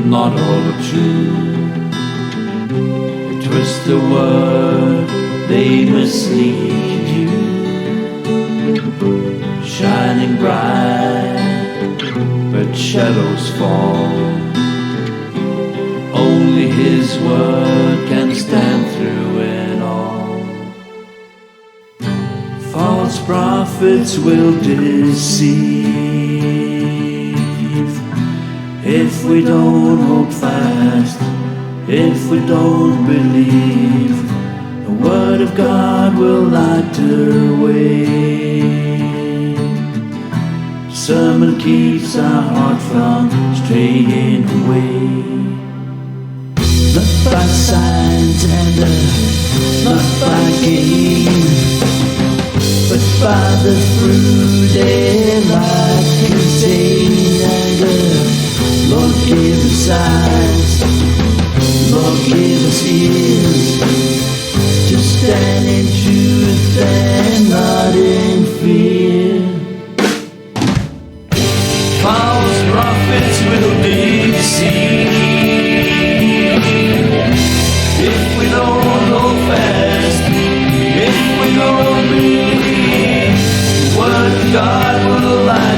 not all true. Twist the word, they mislead you. Shining bright, but shadows fall. Only His word can stand through it all. False prophets will deceive if we don't hold fast, if we don't believe. The word of God will light the way. Sermon keeps our heart from straying away. Not by signs and not by gain, but by the fruit their life contain. And Lord, give us eyes, Lord, give us ears to stand in truth and not in fear. False prophets will deceive if we don't hold fast, if we don't believe. The word of God will light